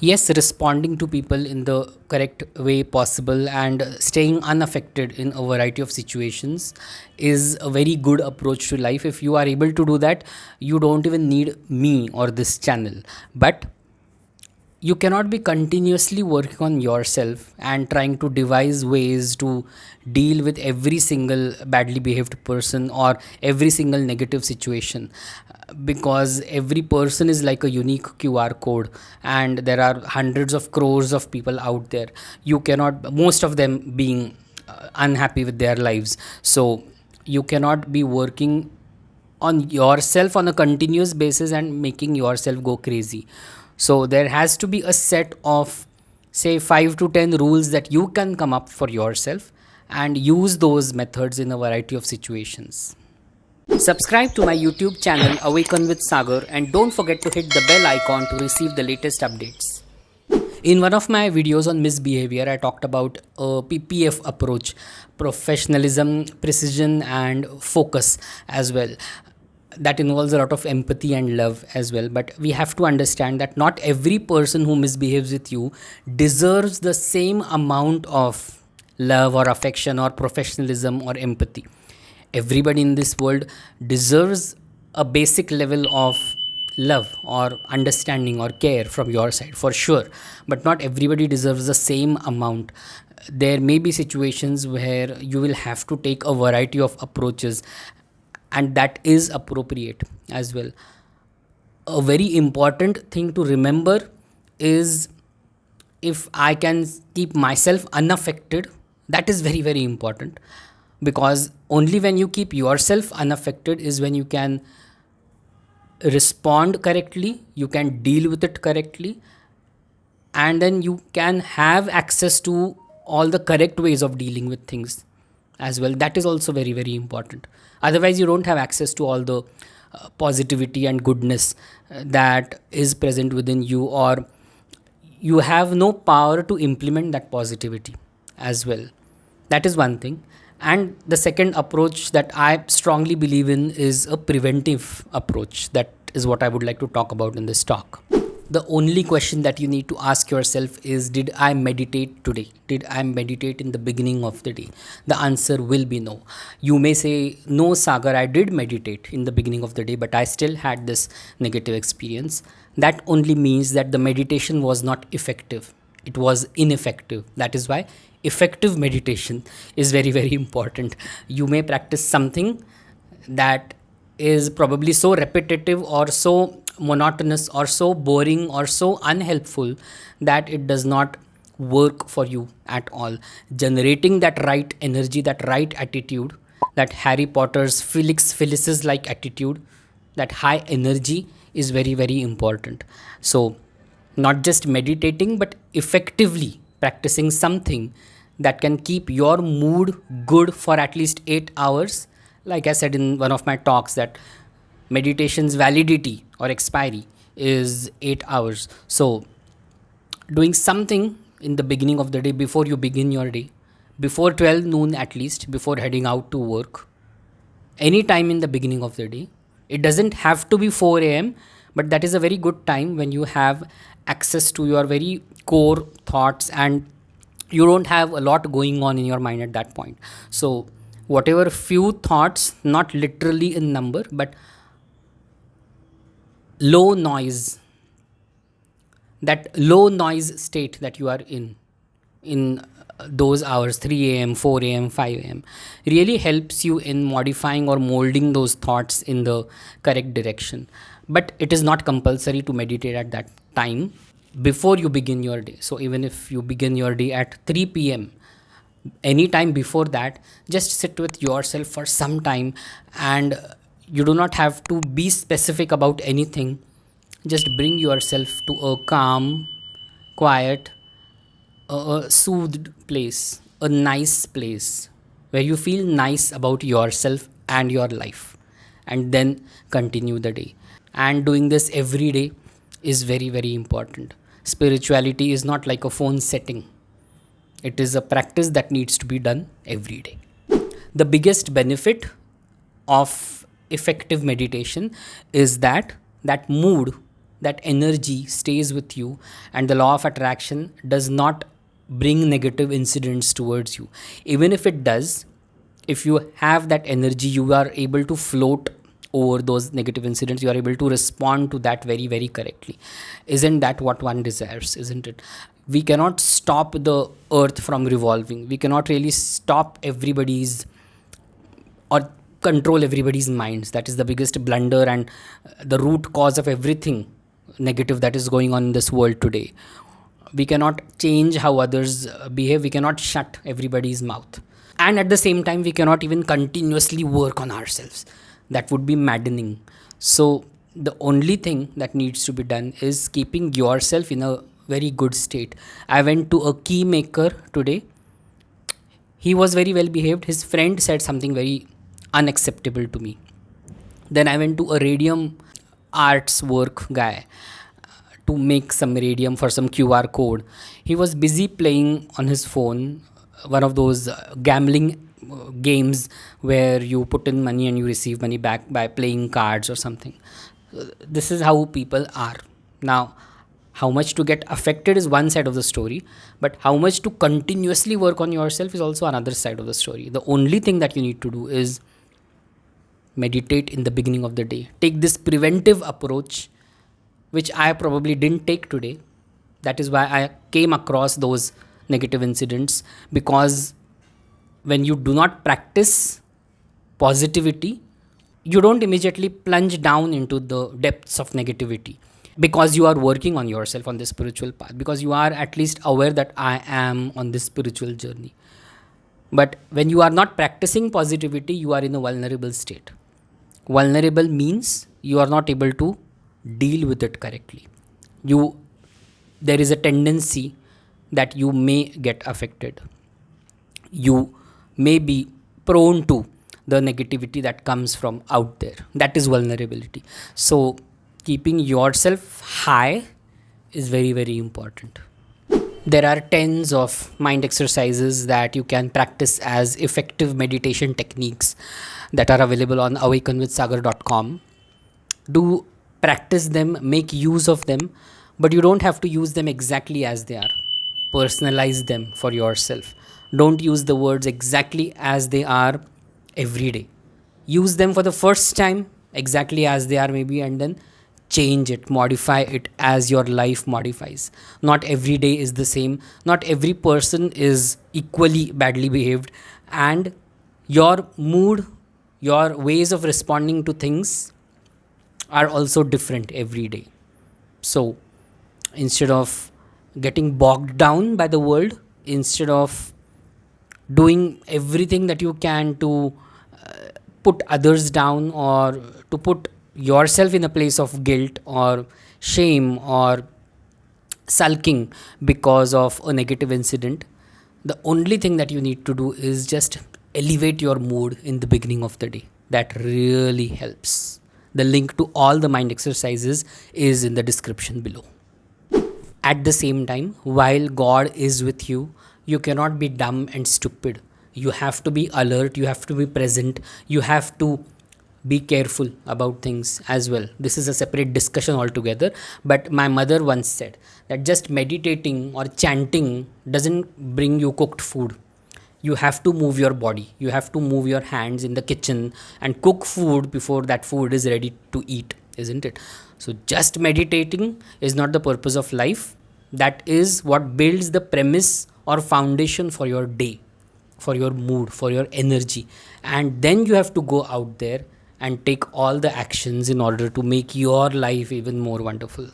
Yes, responding to people in the correct way possible and staying unaffected in a variety of situations is a very good approach to life. If you are able to do that, you don't even need me or this channel. But you cannot be continuously working on yourself and trying to devise ways to deal with every single badly behaved person or every single negative situation, because every person is like a unique QR code and there are hundreds of crores of people out there. You cannot, most of them being unhappy with their lives, so you cannot be working on yourself on a continuous basis and making yourself go crazy. So there has to be a set of, say, 5 to 10 rules that you can come up for yourself and use those methods in a variety of situations. Subscribe to my YouTube channel Awaken with Sagar and don't forget to hit the bell icon to receive the latest updates. In one of my videos on misbehavior, I talked about a PPF approach: professionalism, precision, and focus as well. That involves a lot of empathy and love as well. But we have to understand that not every person who misbehaves with you deserves the same amount of love or affection or professionalism or empathy. Everybody in this world deserves a basic level of love or understanding or care from your side, for sure, but not everybody deserves the same amount. There may be situations where you will have to take a variety of approaches, and that is appropriate as well. A very important thing to remember is, if I can keep myself unaffected, that is very, very important, because only when you keep yourself unaffected is when you can respond correctly, you can deal with it correctly, and then you can have access to all the correct ways of dealing with things as well. That is also very, very important. Otherwise, you don't have access to all the positivity and goodness that is present within you, or you have no power to implement that positivity as well. That is one thing. And the second approach that I strongly believe in is a preventive approach. That is what I would like to talk about in this talk. The only question that you need to ask yourself is, did I meditate today? Did I meditate in the beginning of the day? The answer will be no. You may say, no, Sagar, I did meditate in the beginning of the day, but I still had this negative experience. That only means that the meditation was not effective. It was ineffective. That is why effective meditation is very, very important. You may practice something that is probably so repetitive or so monotonous or so boring or so unhelpful that it does not work for you at all. Generating that right energy, that right attitude, that Harry Potter's Felix Felicis like attitude, that high energy is very, very important. So, not just meditating, but effectively practicing something that can keep your mood good for at least 8 hours. Like I said in one of my talks, that meditation's validity or expiry is 8 hours. So doing something in the beginning of the day, before you begin your day, before 12 noon at least, before heading out to work, any time in the beginning of the day. It doesn't have to be 4 a.m., but that is a very good time when you have access to your very core thoughts and you don't have a lot going on in your mind at that point. So whatever few thoughts, not literally in number, but low noise, that low noise state that you are in those hours, 3 a.m., 4 a.m., 5 a.m., really helps you in modifying or molding those thoughts in the correct direction. But it is not compulsory to meditate at that time before you begin your day. So even if you begin your day at 3 p.m., any time before that, just sit with yourself for some time, and you do not have to be specific about anything. Just bring yourself to a calm, quiet, a soothed place, a nice place where you feel nice about yourself and your life, and then continue the day. And doing this every day is very, very important. Spirituality is not like a phone setting, it is a practice that needs to be done every day. The biggest benefit of effective meditation is that mood that energy stays with you, and the law of attraction does not bring negative incidents towards you. Even if it does, if you have that energy, you are able to float over those negative incidents. You are able to respond to that very, very correctly. Isn't that what one desires? Isn't it? We cannot stop the earth from revolving. We cannot really stop everybody's or control everybody's minds. That is the biggest blunder and the root cause of everything negative that is going on in this world today. We cannot change how others behave. We cannot shut everybody's mouth. And at the same time, we cannot even continuously work on ourselves. That would be maddening. So the only thing that needs to be done is keeping yourself in a very good state. I went to a key maker today. He was very well behaved. His friend said something very unacceptable to me. Then I went to a radium arts work guy to make some radium for some QR code. He was busy playing on his phone, one of those gambling games where you put in money and you receive money back by playing cards or something. This is how people are. Now, how much to get affected is one side of the story, but how much to continuously work on yourself is also another side of the story. The only thing that you need to do is meditate in the beginning of the day. Take this preventive approach, which I probably didn't take today. That is why I came across those negative incidents, because when you do not practice positivity, you don't immediately plunge down into the depths of negativity, because you are working on yourself on this spiritual path, because you are at least aware that I am on this spiritual journey. But when you are not practicing positivity, you are in a vulnerable state. Vulnerable means you are not able to deal with it correctly. There is a tendency that you may get affected. You may be prone to the negativity that comes from out there. That is vulnerability. So keeping yourself high is very, very important. There are tens of mind exercises that you can practice as effective meditation techniques that are available on awakenwithsagar.com. Do practice them, make use of them, but you don't have to use them exactly as they are. Personalize them for yourself. Don't use the words exactly as they are every day. Use them for the first time exactly as they are, maybe, and then change it, modify it as your life modifies. Not every day is the same. Not every person is equally badly behaved. And your mood, your ways of responding to things are also different every day. So instead of getting bogged down by the world, instead of doing everything that you can to put others down, or to put yourself in a place of guilt or shame or sulking because of a negative incident, the only thing that you need to do is just elevate your mood in the beginning of the day. That really helps. The link to all the mind exercises is in the description below. At the same time, while God is with you, you cannot be dumb and stupid. You have to be alert, you have to be present, you have to be careful about things as well. This is a separate discussion altogether. But my mother once said that just meditating or chanting doesn't bring you cooked food. You have to move your body, you have to move your hands in the kitchen and cook food before that food is ready to eat, isn't it? So just meditating is not the purpose of life. That is what builds the premise or foundation for your day, for your mood, for your energy. And then you have to go out there and take all the actions in order to make your life even more wonderful.